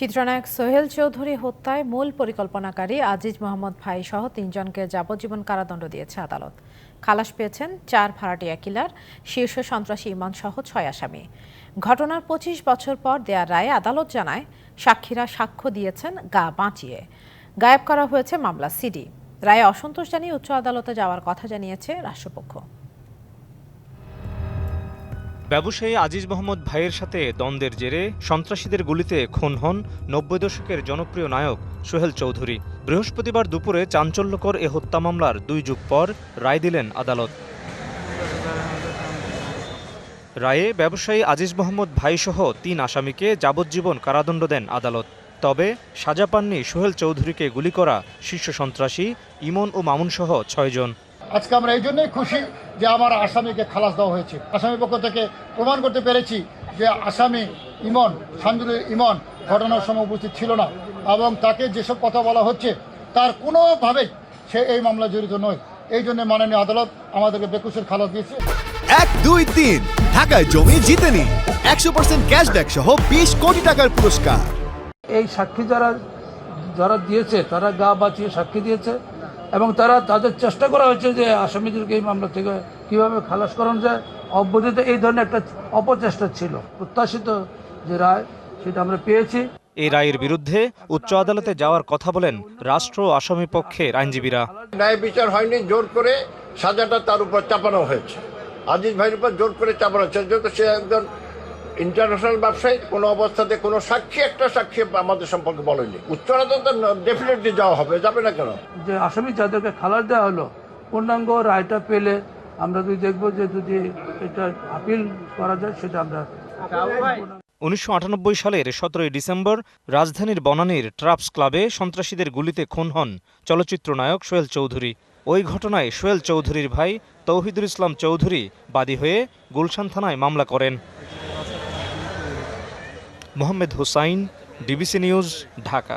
চিত্রনায়ক সোহেল চৌধুরী হত্যায় মূল পরিকল্পনাকারী আজিজ মোহাম্মদ ভাই সহ ৩ জনকে যাবজ্জীবন কারাদণ্ড দিয়েছে আদালত। খালাস পেয়েছেন ৪ ভাড়াটিয়া কিলার, শীর্ষ সন্ত্রাসী ইমন সহ ৬ আসামি। ঘটনার ২৫ বছর পর দেয়া রায়ে আদালত জানায় সাক্ষীরা সাক্ষ্য দিয়েছেন গা বাঁচিয়ে। গায়েব করা হয়েছে মামলা সিডি। রায়ে অসন্তোষ জানিয়ে উচ্চ আদালতে যাওয়ার কথা জানিয়েছে রাষ্ট্রপক্ষ। ব্যবসায়ী আজিজ মোহাম্মদ ভাইয়ের সাথে দ্বন্দ্বের জেরে সন্ত্রাসীদের গুলিতে খুন হন ৯০ দশকের জনপ্রিয় নায়ক সোহেল চৌধুরী। বৃহস্পতিবার দুপুরে চাঞ্চল্যকর এ হত্যা মামলার ২ যুগ পর রায় দিলেন আদালত। রায়ে ব্যবসায়ী আজিজ মোহাম্মদ ভাইসহ ৩ আসামিকে যাবজ্জীবন কারাদণ্ড দেন আদালত। তবে সাজা পাননি সোহেল চৌধুরীকে গুলি করা শীর্ষ সন্ত্রাসী ইমন ও মামুন সহ ৬ জন। আজকে আমরা এই জন্যই খুশি যে আমার আসামিকে খালাস দেওয়া হয়েছে। আসামির পক্ষ থেকে প্রমাণ করতে পেরেছি যে আসামি ইমন, সান্দুলের ইমন ঘটনার সময় উপস্থিত ছিল না এবং তাকে যেসব কথা বলা হচ্ছে তার কোনোভাবেই সে এই মামলা জড়িত নয়। এই জন্য মাননীয় আদালত আমাদেরকে বেকুশের খালাস দিয়েছে। ১, ২, ৩ ঢাকায় জমি জিতে নিন ১০০% ক্যাশব্যাক সহ ২০ কোটি টাকার পুরস্কার। এই সাক্ষী যারা দিয়েছে তারা গা বাঁচিয়ে সাক্ষী দিয়েছে এবং তাদের চেষ্টা করা হয়েছে যে আসামিদেরকে এই মামলা থেকে কিভাবে খালাস করানো যায়। অব্যাহত এই ধরনের একটা অপচেষ্টা ছিল। প্রত্যাশিত যে রায় সেটা আমরা পেয়েছি। এই রায়ের বিরুদ্ধে উচ্চ আদালতে যাওয়ার কথা বলেন রাষ্ট্র আসামি পক্ষের আইনজীবীরা। ন্যায় বিচার হয়নি, জোর করে সাজাটা তার উপর চাপানো হয়েছে, আজিজ ভাইয়ের উপর জোর করে চাপানো হয়েছে। যেহেতু সে একজন ইন্টারন্যাশনাল ব্যবসায়ী, কোনো অবস্থাতে কোনো একটা সাক্ষী আমাদের সম্পর্কে বলেনি। উচ্চ আদালতে ডেফিনেটলি যাওয়া হবে, যাবে না কেন? যে আসামি যাদেরকে খালাস দেওয়া হলো পূর্ণাঙ্গ রায়টা পেলে আমরা দেখবো যে যদি এটা আপিল করা যায় সেটা আমরা। ১৯৯৮ সালের ১৭ ডিসেম্বর রাজধানীর বনানীর ট্রাপস ক্লাবে সন্ত্রাসীদের গুলিতে খুন হন চলচ্চিত্র নায়ক সোহেল চৌধুরী। ওই ঘটনায় সোহেল চৌধুরীর ভাই তৌহিদুল ইসলাম চৌধুরী বাদী হয়ে গুলশান থানায় মামলা করেন। Mohammad Hussain, DBC news, Dhaka.